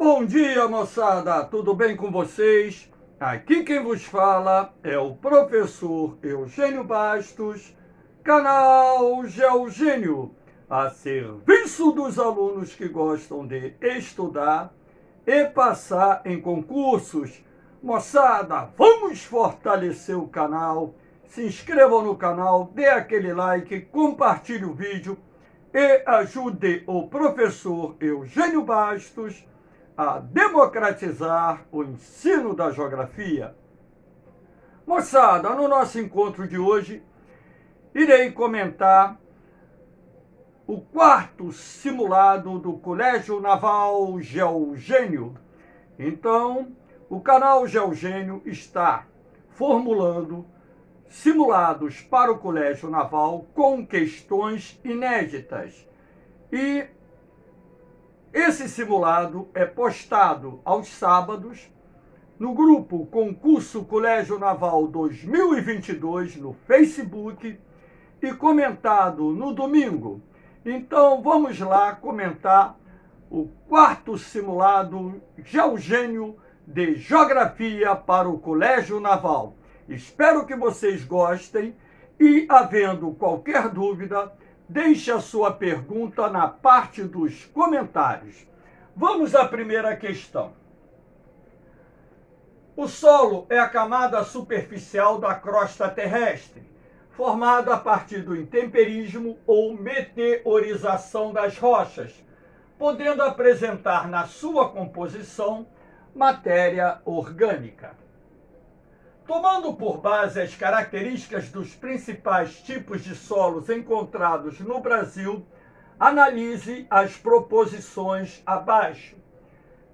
Bom dia, moçada! Tudo bem com vocês? Aqui quem vos fala é o professor Eugênio Bastos, canal Geogênio, a serviço dos alunos que gostam de estudar e passar em concursos. Moçada, vamos fortalecer o canal, se inscrevam no canal, dê aquele like, compartilhe o vídeo e ajude o professor Eugênio Bastos a democratizar o ensino da geografia. Moçada, no nosso encontro de hoje, irei comentar o quarto simulado do Colégio Naval Geogênio. Então, o canal Geogênio está formulando simulados para o Colégio Naval com questões inéditas. E esse simulado é postado aos sábados no grupo Concurso Colégio Naval 2022 no Facebook e comentado no domingo. Então vamos lá comentar o quarto simulado Geogênio de Geografia para o Colégio Naval. Espero que vocês gostem e, havendo qualquer dúvida, deixe a sua pergunta na parte dos comentários. Vamos à primeira questão. O solo é a camada superficial da crosta terrestre, formada a partir do intemperismo ou meteorização das rochas, podendo apresentar na sua composição matéria orgânica. Tomando por base as características dos principais tipos de solos encontrados no Brasil, analise as proposições abaixo.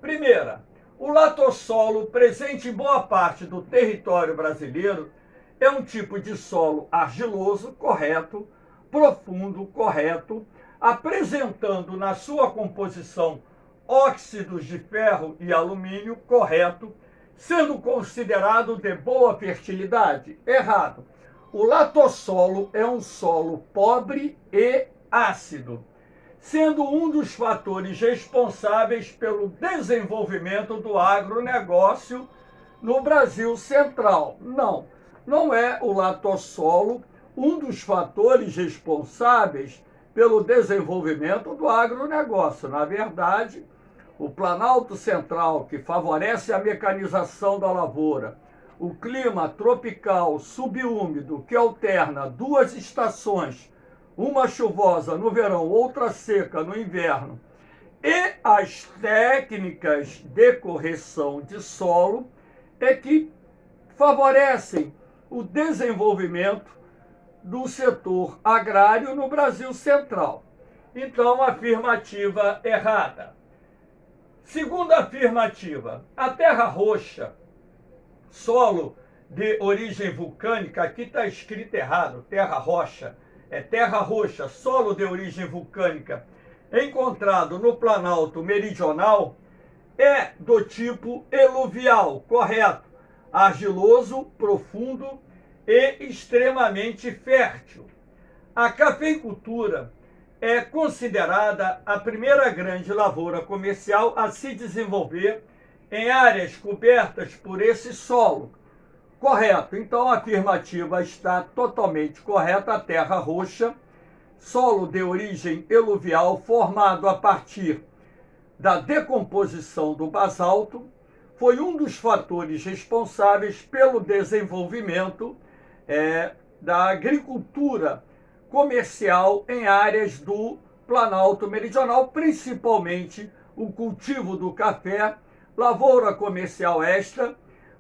Primeira, o latossolo, presente em boa parte do território brasileiro, é um tipo de solo argiloso, correto, profundo, correto, apresentando na sua composição óxidos de ferro e alumínio, correto, sendo considerado de boa fertilidade, errado. O latossolo é um solo pobre e ácido, sendo um dos fatores responsáveis pelo desenvolvimento do agronegócio no Brasil Central. Não é o latossolo um dos fatores responsáveis pelo desenvolvimento do agronegócio. Na verdade, o Planalto Central, que favorece a mecanização da lavoura, o clima tropical subúmido, que alterna duas estações, uma chuvosa no verão, outra seca no inverno, e as técnicas de correção de solo, é que favorecem o desenvolvimento do setor agrário no Brasil Central. Então, afirmativa errada. Segunda afirmativa, a terra roxa, solo de origem vulcânica, aqui está escrito errado, terra rocha, é terra roxa, solo de origem vulcânica, encontrado no Planalto Meridional, é do tipo eluvial, correto, argiloso, profundo e extremamente fértil. A cafeicultura é considerada a primeira grande lavoura comercial a se desenvolver em áreas cobertas por esse solo. Correto. Então a afirmativa está totalmente correta. A terra roxa, solo de origem eluvial formado a partir da decomposição do basalto, foi um dos fatores responsáveis pelo desenvolvimento da agricultura comercial em áreas do Planalto Meridional, principalmente o cultivo do café, lavoura comercial esta,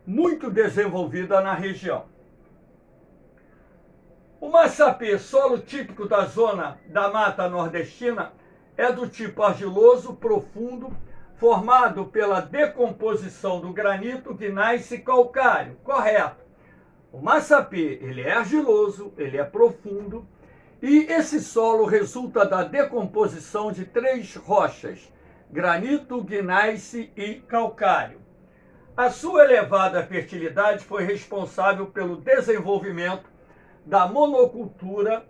muito desenvolvida na região. O massapê, solo típico da zona da Mata Nordestina, é do tipo argiloso, profundo, formado pela decomposição do granito, gneiss e calcário, correto. O massapê, ele é argiloso, ele é profundo, e esse solo resulta da decomposição de três rochas, granito, gneiss e calcário. A sua elevada fertilidade foi responsável pelo desenvolvimento da monocultura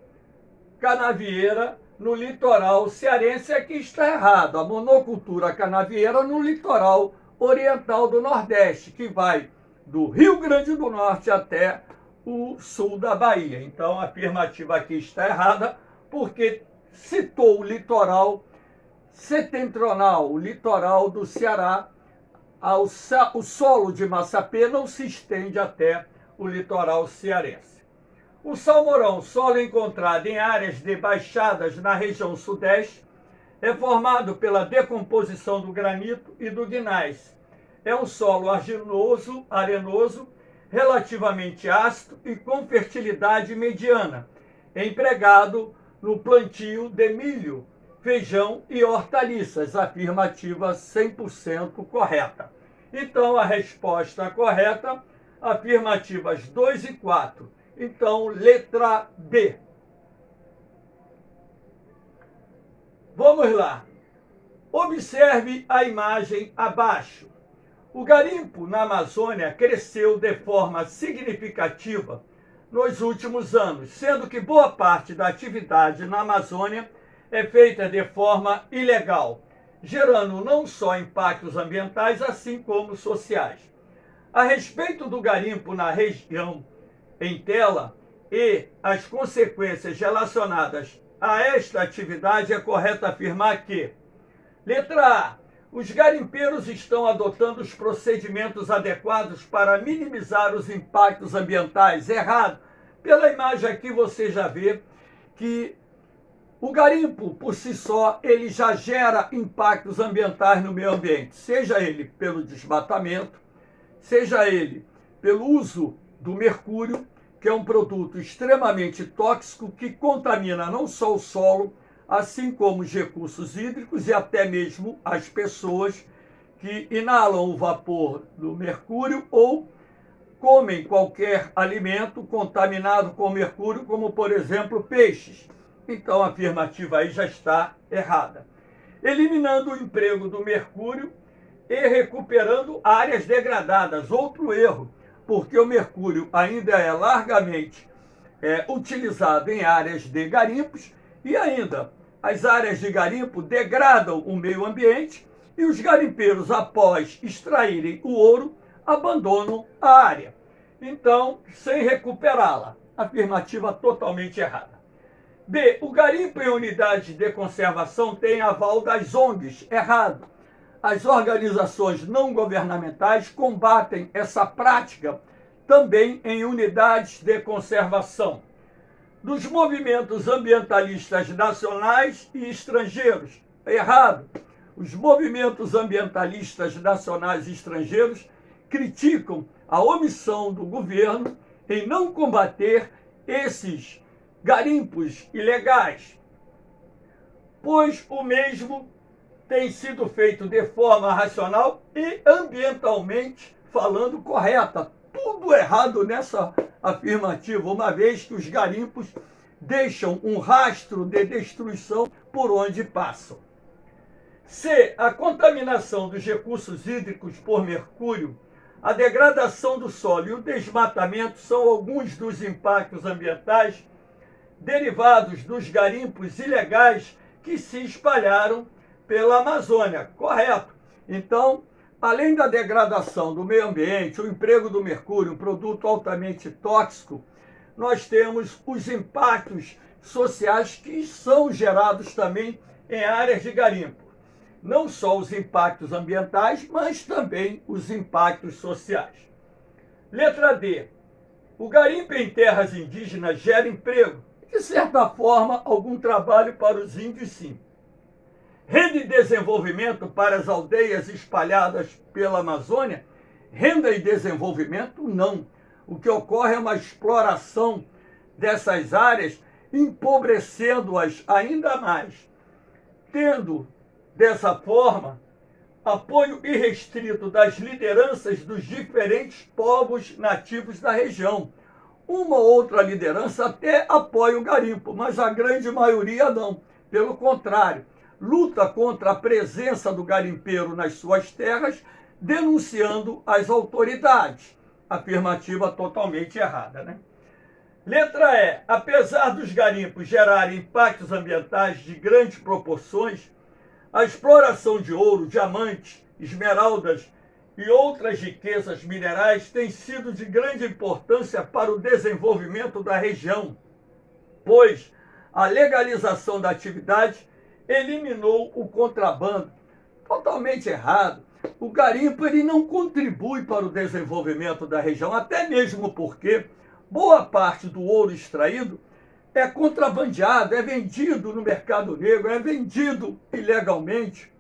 canavieira no litoral cearense, aqui está errado. A monocultura canavieira no litoral oriental do Nordeste, que vai do Rio Grande do Norte até o sul da Bahia. Então, a afirmativa aqui está errada, porque citou o litoral setentrional, o litoral do Ceará. O solo de Massapê não se estende até o litoral cearense. O salmourão, solo encontrado em áreas de baixadas na região sudeste, é formado pela decomposição do granito e do gneiss. É um solo arginoso, arenoso, relativamente ácido e com fertilidade mediana, empregado no plantio de milho, feijão e hortaliças. Afirmativa 100% correta. Então, a resposta correta, afirmativas 2 e 4. Então, letra B. Vamos lá. Observe a imagem abaixo. O garimpo na Amazônia cresceu de forma significativa nos últimos anos, sendo que boa parte da atividade na Amazônia é feita de forma ilegal, gerando não só impactos ambientais, assim como sociais. A respeito do garimpo na região em tela e as consequências relacionadas a esta atividade, é correto afirmar que: letra A, os garimpeiros estão adotando os procedimentos adequados para minimizar os impactos ambientais. Errado. Pela imagem aqui você já vê que o garimpo, por si só, ele já gera impactos ambientais no meio ambiente, seja ele pelo desmatamento, seja ele pelo uso do mercúrio, que é um produto extremamente tóxico que contamina não só o solo, assim como os recursos hídricos e até mesmo as pessoas que inalam o vapor do mercúrio ou comem qualquer alimento contaminado com mercúrio, como por exemplo peixes. Então a afirmativa aí já está errada. Eliminando o emprego do mercúrio e recuperando áreas degradadas. Outro erro, porque o mercúrio ainda é largamente utilizado em áreas de garimpos e ainda as áreas de garimpo degradam o meio ambiente e os garimpeiros, após extraírem o ouro, abandonam a área. Então, sem recuperá-la. Afirmativa totalmente errada. B. O garimpo em unidades de conservação tem aval das ONGs. Errado. As organizações não governamentais combatem essa prática também em unidades de conservação. Dos movimentos ambientalistas nacionais e estrangeiros. Errado. Os movimentos ambientalistas nacionais e estrangeiros criticam a omissão do governo em não combater esses garimpos ilegais, pois o mesmo tem sido feito de forma racional e ambientalmente falando correta. Tudo errado nessa afirmativa, uma vez que os garimpos deixam um rastro de destruição por onde passam. C. A contaminação dos recursos hídricos por mercúrio, a degradação do solo e o desmatamento são alguns dos impactos ambientais derivados dos garimpos ilegais que se espalharam pela Amazônia. Correto. Então, além da degradação do meio ambiente, o emprego do mercúrio, um produto altamente tóxico, nós temos os impactos sociais que são gerados também em áreas de garimpo. Não só os impactos ambientais, mas também os impactos sociais. Letra D. O garimpo em terras indígenas gera emprego. De certa forma, algum trabalho para os índios, sim. Renda e desenvolvimento para as aldeias espalhadas pela Amazônia? Renda e desenvolvimento, não. O que ocorre é uma exploração dessas áreas, empobrecendo-as ainda mais, tendo, dessa forma, apoio irrestrito das lideranças dos diferentes povos nativos da região. Uma ou outra liderança até apoia o garimpo, mas a grande maioria não. Pelo contrário, luta contra a presença do garimpeiro nas suas terras, denunciando as autoridades. Afirmativa totalmente errada, né? Letra E. Apesar dos garimpos gerarem impactos ambientais de grandes proporções, a exploração de ouro, diamantes, esmeraldas e outras riquezas minerais tem sido de grande importância para o desenvolvimento da região, pois a legalização da atividade eliminou o contrabando. Totalmente errado. O garimpo ele não contribui para o desenvolvimento da região, até mesmo porque boa parte do ouro extraído é contrabandeado, é vendido no mercado negro, é vendido ilegalmente.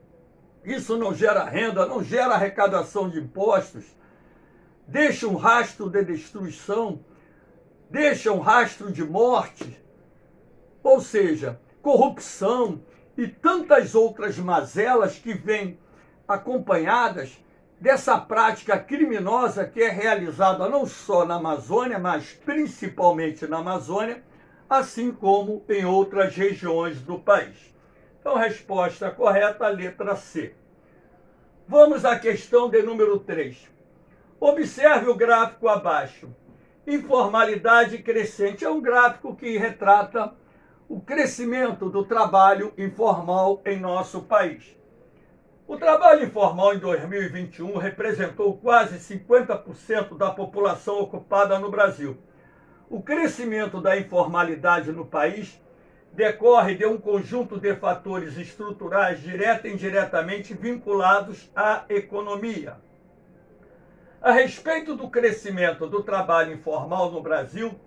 Isso não gera renda, não gera arrecadação de impostos, deixa um rastro de destruição, deixa um rastro de morte, ou seja, corrupção e tantas outras mazelas que vêm acompanhadas dessa prática criminosa que é realizada não só na Amazônia, mas principalmente na Amazônia, assim como em outras regiões do país. Então, resposta correta, letra C. Vamos à questão de número 3. Observe o gráfico abaixo. Informalidade crescente é um gráfico que retrata o crescimento do trabalho informal em nosso país. O trabalho informal em 2021 representou quase 50% da população ocupada no Brasil. O crescimento da informalidade no país decorre de um conjunto de fatores estruturais direta e indiretamente vinculados à economia. A respeito do crescimento do trabalho informal no Brasil,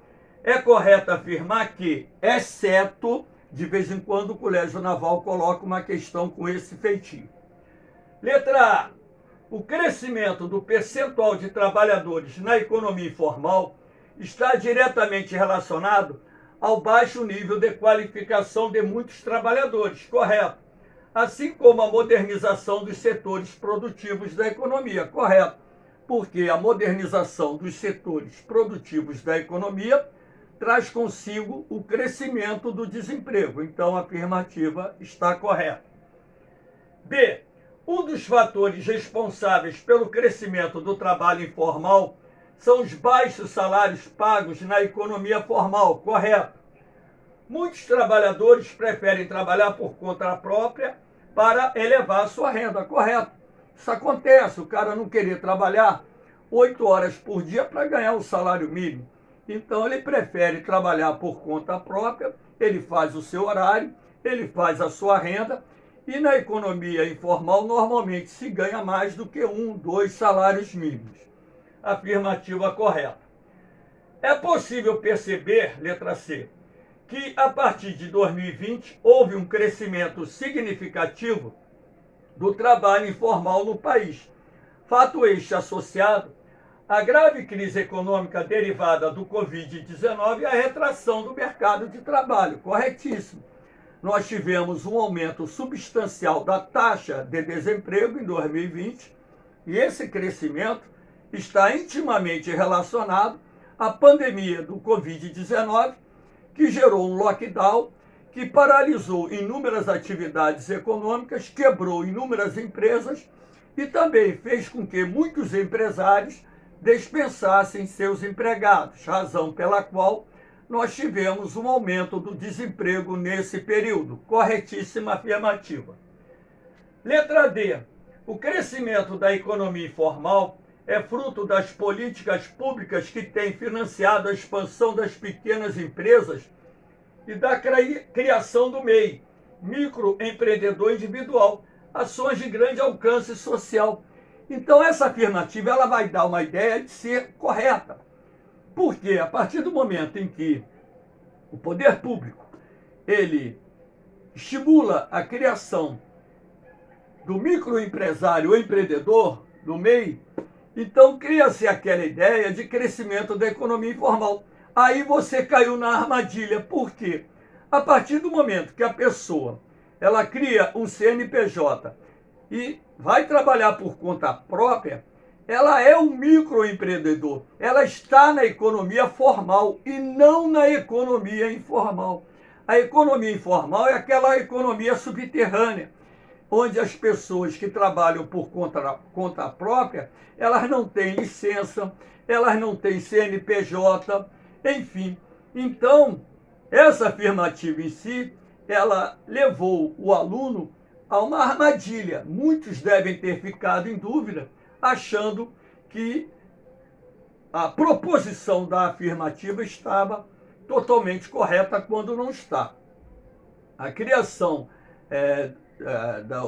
é correto afirmar que, exceto, de vez em quando o Colégio Naval coloca uma questão com esse feitio. Letra A. O crescimento do percentual de trabalhadores na economia informal está diretamente relacionado ao baixo nível de qualificação de muitos trabalhadores, correto? Assim como a modernização dos setores produtivos da economia, correto? Porque a modernização dos setores produtivos da economia traz consigo o crescimento do desemprego. Então, a afirmativa está correta. B. Um dos fatores responsáveis pelo crescimento do trabalho informal são os baixos salários pagos na economia formal, correto? Muitos trabalhadores preferem trabalhar por conta própria para elevar sua renda, correto? Isso acontece, o cara não querer trabalhar 8 horas por dia para ganhar o salário mínimo. Então ele prefere trabalhar por conta própria, ele faz o seu horário, ele faz a sua renda, e na economia informal normalmente se ganha mais do que 1, 2 salários mínimos. Afirmativa correta. É possível perceber, letra C, que a partir de 2020 houve um crescimento significativo do trabalho informal no país. Fato este associado à grave crise econômica derivada do Covid-19 e à retração do mercado de trabalho. Corretíssimo. Nós tivemos um aumento substancial da taxa de desemprego em 2020 e esse crescimento está intimamente relacionado à pandemia do Covid-19, que gerou um lockdown que paralisou inúmeras atividades econômicas, quebrou inúmeras empresas e também fez com que muitos empresários dispensassem seus empregados, razão pela qual nós tivemos um aumento do desemprego nesse período. Corretíssima afirmativa. Letra D. O crescimento da economia informal é fruto das políticas públicas que têm financiado a expansão das pequenas empresas e da criação do MEI, microempreendedor individual, ações de grande alcance social. Então essa afirmativa ela vai dar uma ideia de ser correta. Porque a partir do momento em que o poder público ele estimula a criação do microempresário ou empreendedor, do MEI, então cria-se aquela ideia de crescimento da economia informal. Aí você caiu na armadilha. Por quê? A partir do momento que a pessoa ela cria um CNPJ e vai trabalhar por conta própria, ela é um microempreendedor. Ela está na economia formal e não na economia informal. A economia informal é aquela economia subterrânea, onde as pessoas que trabalham por conta própria, elas não têm licença, elas não têm CNPJ, enfim, Então, essa afirmativa em si, ela levou o aluno a uma armadilha. Muitos devem ter ficado em dúvida, achando que a proposição da afirmativa estava totalmente correta quando não está. A criação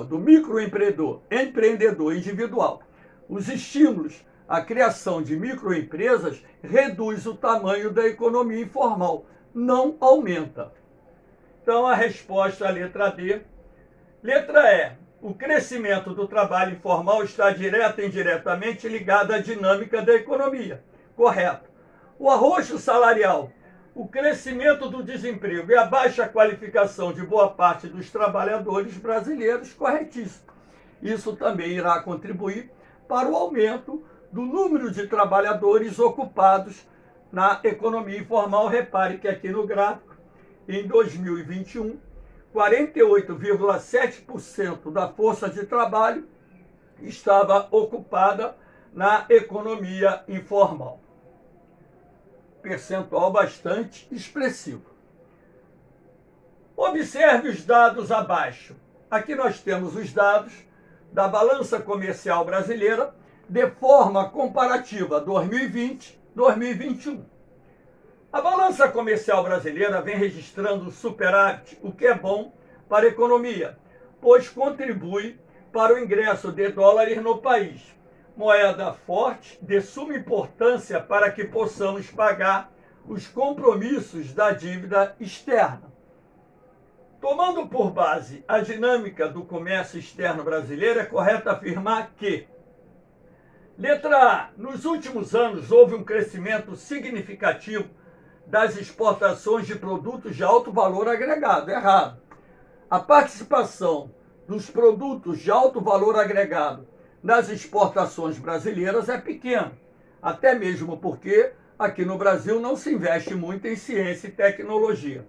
do microempreendedor individual, os estímulos à criação de microempresas reduz o tamanho da economia informal, não aumenta. Então a resposta à letra D. Letra E. O crescimento do trabalho informal está direta e indiretamente ligado à dinâmica da economia. Correto. O arroxo salarial, o crescimento do desemprego e a baixa qualificação de boa parte dos trabalhadores brasileiros, corretíssimo. Isso também irá contribuir para o aumento do número de trabalhadores ocupados na economia informal. Repare que aqui no gráfico, em 2021, 48,7% da força de trabalho estava ocupada na economia informal. Percentual bastante expressivo. Observe os dados abaixo. Aqui nós temos os dados da balança comercial brasileira de forma comparativa 2020-2021. A balança comercial brasileira vem registrando superávit, o que é bom para a economia, pois contribui para o ingresso de dólares no país. Moeda forte, de suma importância para que possamos pagar os compromissos da dívida externa. Tomando por base a dinâmica do comércio externo brasileiro, é correto afirmar que: letra A. Nos últimos anos houve um crescimento significativo das exportações de produtos de alto valor agregado. Errado. A participação dos produtos de alto valor agregado nas exportações brasileiras é pequena, até mesmo porque aqui no Brasil não se investe muito em ciência e tecnologia.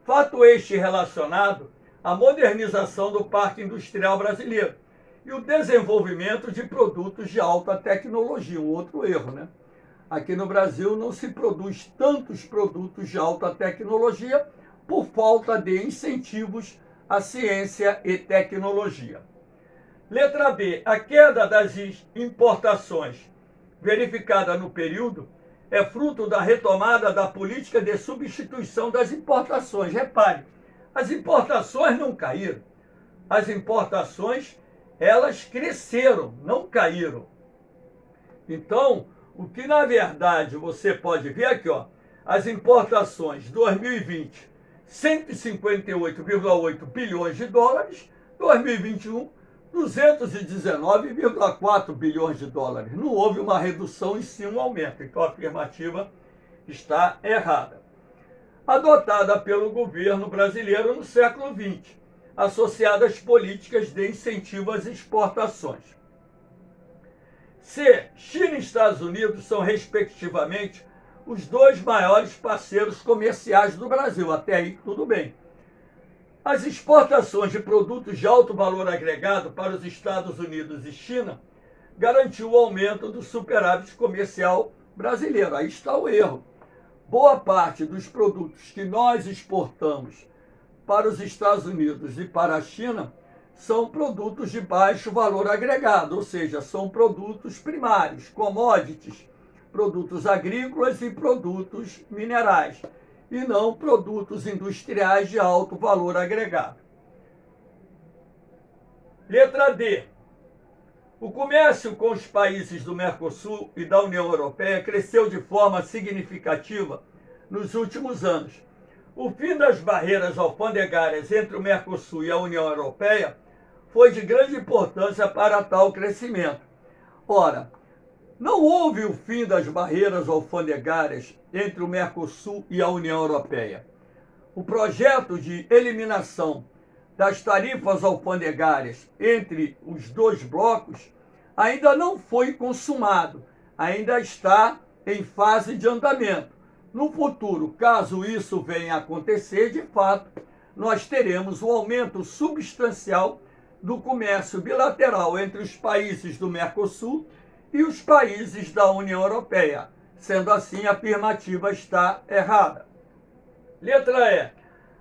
Fato este relacionado à modernização do parque industrial brasileiro e o desenvolvimento de produtos de alta tecnologia, um outro erro, né? Aqui no Brasil não se produz tantos produtos de alta tecnologia por falta de incentivos à ciência e tecnologia. Letra B. A queda das importações verificada no período é fruto da retomada da política de substituição das importações. Repare, as importações não caíram. As importações, elas cresceram, não caíram. Então, o que na verdade você pode ver aqui, ó, as importações 2020, 158,8 bilhões de dólares, 2021, 219,4 bilhões de dólares. Não houve uma redução e sim um aumento. Então a afirmativa está errada. Adotada pelo governo brasileiro no século XX, associada às políticas de incentivo às exportações. C. China e Estados Unidos são, respectivamente, os dois maiores parceiros comerciais do Brasil. Até aí, tudo bem. As exportações de produtos de alto valor agregado para os Estados Unidos e China garantiu o aumento do superávit comercial brasileiro. Aí está o erro. Boa parte dos produtos que nós exportamos para os Estados Unidos e para a China são produtos de baixo valor agregado, ou seja, são produtos primários, commodities, produtos agrícolas e produtos minerais, e não produtos industriais de alto valor agregado. Letra D. O comércio com os países do Mercosul e da União Europeia cresceu de forma significativa nos últimos anos. O fim das barreiras alfandegárias entre o Mercosul e a União Europeia foi de grande importância para tal crescimento. Ora, não houve o fim das barreiras alfandegárias entre o Mercosul e a União Europeia. O projeto de eliminação das tarifas alfandegárias entre os dois blocos ainda não foi consumado, ainda está em fase de andamento. No futuro, caso isso venha a acontecer, de fato, nós teremos um aumento substancial do comércio bilateral entre os países do Mercosul e os países da União Europeia. Sendo assim, a afirmativa está errada. Letra E.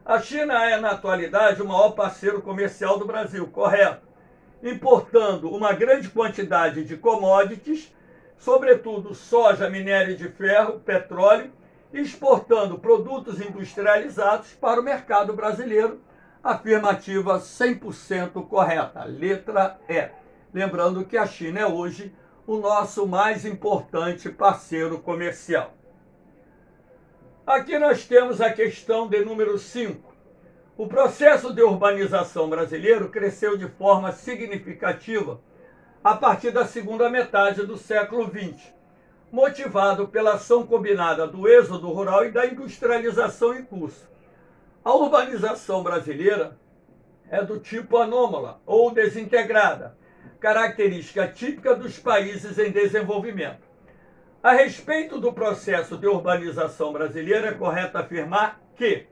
A China é, na atualidade, o maior parceiro comercial do Brasil, correto, importando uma grande quantidade de commodities, sobretudo soja, minério de ferro, petróleo, e exportando produtos industrializados para o mercado brasileiro. Afirmativa 100% correta, letra E. Lembrando que a China é hoje o nosso mais importante parceiro comercial. Aqui nós temos a questão de número 5. O processo de urbanização brasileiro cresceu de forma significativa a partir da segunda metade do século XX, motivado pela ação combinada do êxodo rural e da industrialização em curso. A urbanização brasileira é do tipo anômala ou desintegrada, característica típica dos países em desenvolvimento. A respeito do processo de urbanização brasileira, é correto afirmar que: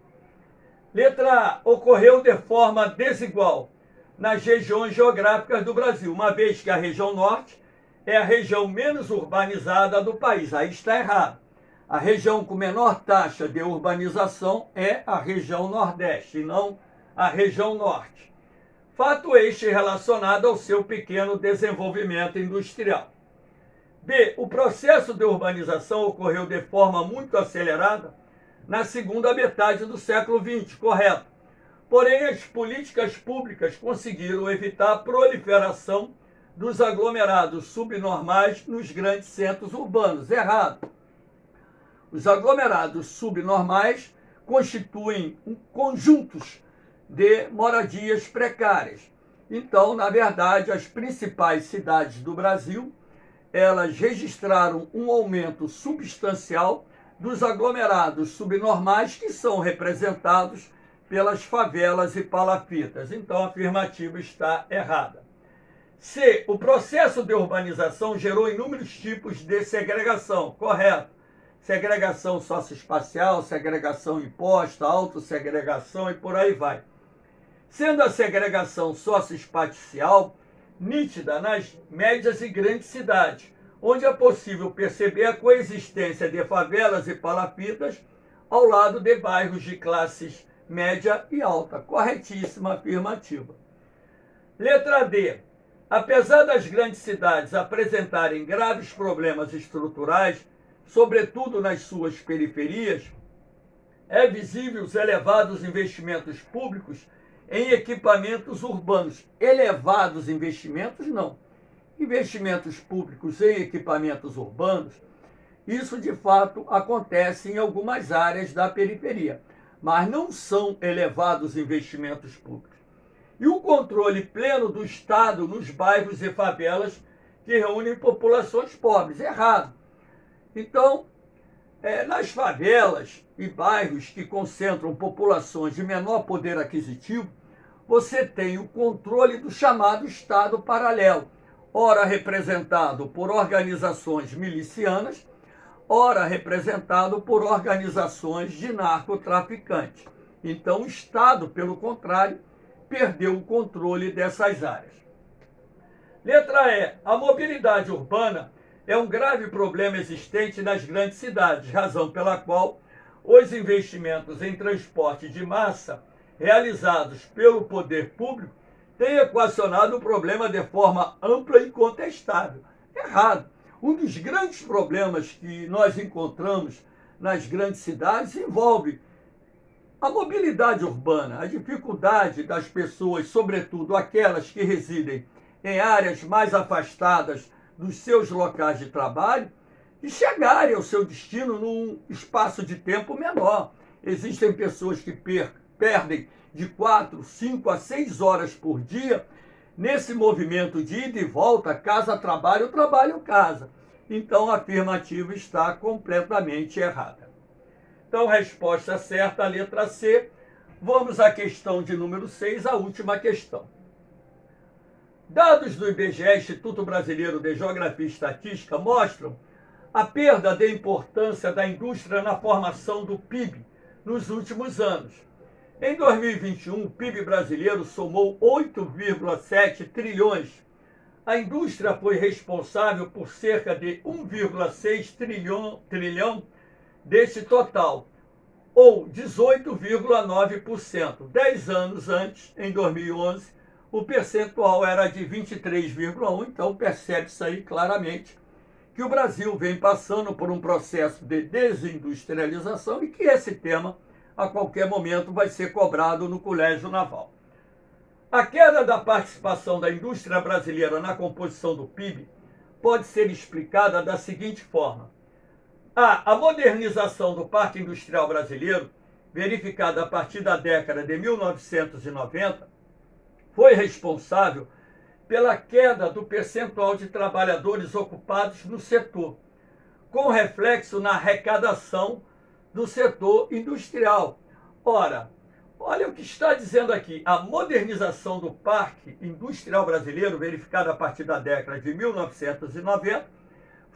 letra A, ocorreu de forma desigual nas regiões geográficas do Brasil, uma vez que a região norte é a região menos urbanizada do país. Aí está errado. A região com menor taxa de urbanização é a região nordeste, e não a região norte. Fato este relacionado ao seu pequeno desenvolvimento industrial. B. O processo de urbanização ocorreu de forma muito acelerada na segunda metade do século XX, correto. Porém, as políticas públicas conseguiram evitar a proliferação dos aglomerados subnormais nos grandes centros urbanos. Errado. Os aglomerados subnormais constituem conjuntos de moradias precárias. Então, na verdade, as principais cidades do Brasil, elas registraram um aumento substancial dos aglomerados subnormais, que são representados pelas favelas e palafitas. Então, a afirmativa está errada. C. O processo de urbanização gerou inúmeros tipos de segregação. Correto. Segregação socioespacial, segregação imposta, autossegregação e por aí vai. Sendo a segregação socioespacial nítida nas médias e grandes cidades, onde é possível perceber a coexistência de favelas e palafitas ao lado de bairros de classes média e alta. Corretíssima afirmativa. Letra D. Apesar das grandes cidades apresentarem graves problemas estruturais, sobretudo nas suas periferias, é visível os elevados investimentos públicos em equipamentos urbanos. Elevados investimentos, não. Investimentos públicos em equipamentos urbanos, isso de fato acontece em algumas áreas da periferia, mas não são elevados investimentos públicos. E o controle pleno do Estado nos bairros e favelas que reúnem populações pobres. Errado. Então, nas favelas e bairros que concentram populações de menor poder aquisitivo, você tem o controle do chamado Estado paralelo, ora representado por organizações milicianas, ora representado por organizações de narcotraficantes. Então, o Estado, pelo contrário, perdeu o controle dessas áreas. Letra E. A mobilidade urbana é um grave problema existente nas grandes cidades, razão pela qual os investimentos em transporte de massa realizados pelo poder público têm equacionado o problema de forma ampla e incontestável. Errado. Um dos grandes problemas que nós encontramos nas grandes cidades envolve a mobilidade urbana, a dificuldade das pessoas, sobretudo aquelas que residem em áreas mais afastadas dos seus locais de trabalho, de chegarem ao seu destino num espaço de tempo menor. Existem pessoas que perdem de 4, 5 a 6 horas por dia nesse movimento de ida e volta, casa-trabalho, trabalho-casa. Então, a afirmativa está completamente errada. Então, resposta certa, a letra C. Vamos à questão de número 6, a última questão. Dados do IBGE, Instituto Brasileiro de Geografia e Estatística, mostram a perda de importância da indústria na formação do PIB nos últimos anos. Em 2021, o PIB brasileiro somou 8,7 trilhões. A indústria foi responsável por cerca de 1,6 trilhão desse total, ou 18,9%. 10 anos antes, em 2011, o percentual era de 23,1%, então percebe-se aí claramente que o Brasil vem passando por um processo de desindustrialização e que esse tema, a qualquer momento, vai ser cobrado no Colégio Naval. A queda da participação da indústria brasileira na composição do PIB pode ser explicada da seguinte forma. A modernização do parque industrial brasileiro, verificada a partir da década de 1990, foi responsável pela queda do percentual de trabalhadores ocupados no setor, com reflexo na arrecadação do setor industrial. Ora, olha o que está dizendo aqui. A modernização do parque industrial brasileiro, verificada a partir da década de 1990,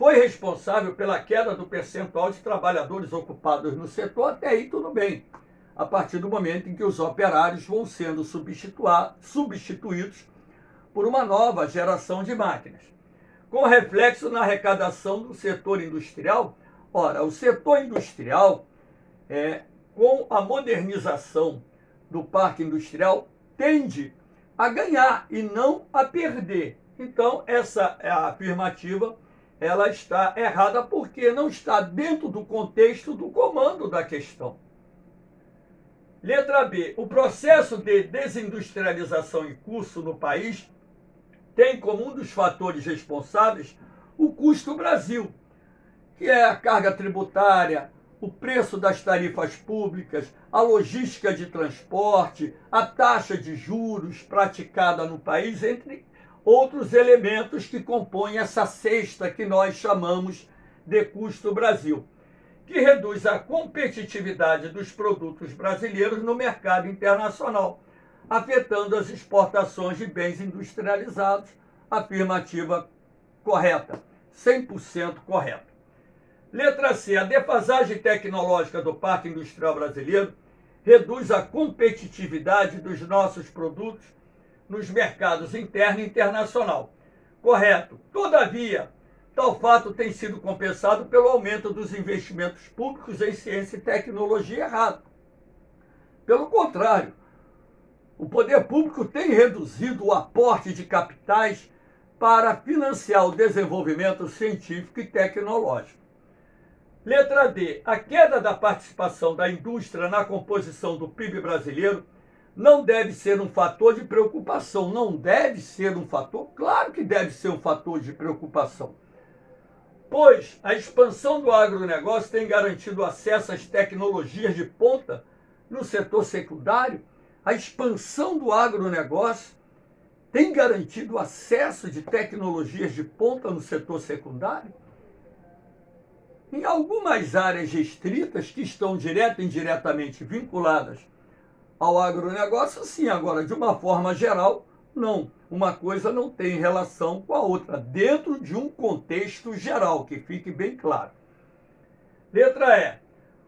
foi responsável pela queda do percentual de trabalhadores ocupados no setor. Até aí tudo bem, a partir do momento em que os operários vão sendo substituídos por uma nova geração de máquinas. Com reflexo na arrecadação do setor industrial. Ora, o setor industrial, com a modernização do parque industrial, tende a ganhar e não a perder. Então, essa afirmativa ela está errada porque não está dentro do contexto do comando da questão. Letra B. O processo de desindustrialização em curso no país tem como um dos fatores responsáveis o custo Brasil, que é a carga tributária, o preço das tarifas públicas, a logística de transporte, a taxa de juros praticada no país, entre outros elementos que compõem essa cesta que nós chamamos de custo Brasil, que reduz a competitividade dos produtos brasileiros no mercado internacional, afetando as exportações de bens industrializados. Afirmativa correta, 100% correta. Letra C. A defasagem tecnológica do parque industrial brasileiro reduz a competitividade dos nossos produtos nos mercados interno e internacional. Correto. Todavia, tal fato tem sido compensado pelo aumento dos investimentos públicos em ciência e tecnologia. Errado. Pelo contrário, o poder público tem reduzido o aporte de capitais para financiar o desenvolvimento científico e tecnológico. Letra D. A queda da participação da indústria na composição do PIB brasileiro não deve ser um fator de preocupação. Não deve ser um fator? Claro que deve ser um fator de preocupação. Pois a expansão do agronegócio tem garantido acesso às tecnologias de ponta no setor secundário. A expansão do agronegócio tem garantido acesso de tecnologias de ponta no setor secundário? Em algumas áreas restritas que estão direta e indiretamente vinculadas ao agronegócio, sim. Agora, de uma forma geral, não. Uma coisa não tem relação com a outra, dentro de um contexto geral, que fique bem claro. Letra E.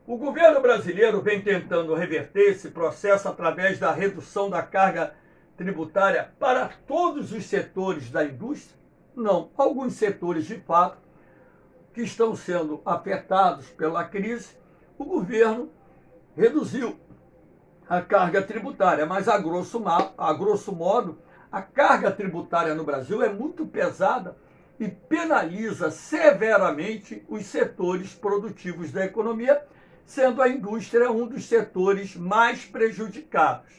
O governo brasileiro vem tentando reverter esse processo através da redução da carga tributária para todos os setores da indústria? Não. Alguns setores, de fato, que estão sendo afetados pela crise, o governo reduziu a carga tributária, mas a grosso modo, a carga tributária no Brasil é muito pesada e penaliza severamente os setores produtivos da economia, sendo a indústria um dos setores mais prejudicados.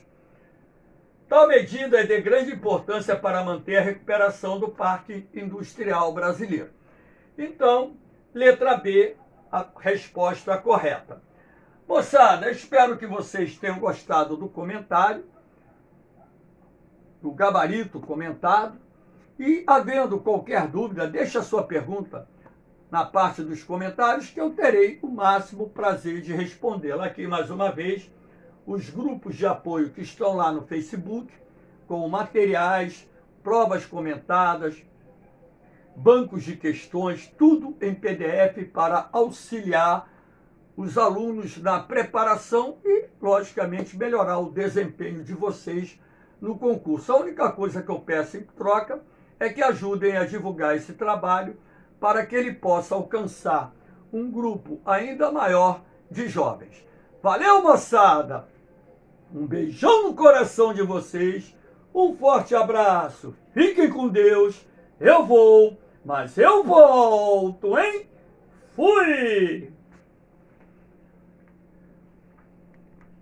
Tal medida é de grande importância para manter a recuperação do parque industrial brasileiro. Então, letra B, a resposta correta. Moçada, espero que vocês tenham gostado do comentário, do gabarito comentado. E, havendo qualquer dúvida, deixe a sua pergunta na parte dos comentários, que eu terei o máximo prazer de respondê-la. Aqui, mais uma vez, os grupos de apoio que estão lá no Facebook, com materiais, provas comentadas, bancos de questões, tudo em PDF para auxiliar os alunos na preparação e, logicamente, melhorar o desempenho de vocês no concurso. A única coisa que eu peço em troca é que ajudem a divulgar esse trabalho para que ele possa alcançar um grupo ainda maior de jovens. Valeu, moçada! Um beijão no coração de vocês, um forte abraço, fiquem com Deus, eu vou, mas eu volto, hein? Fui!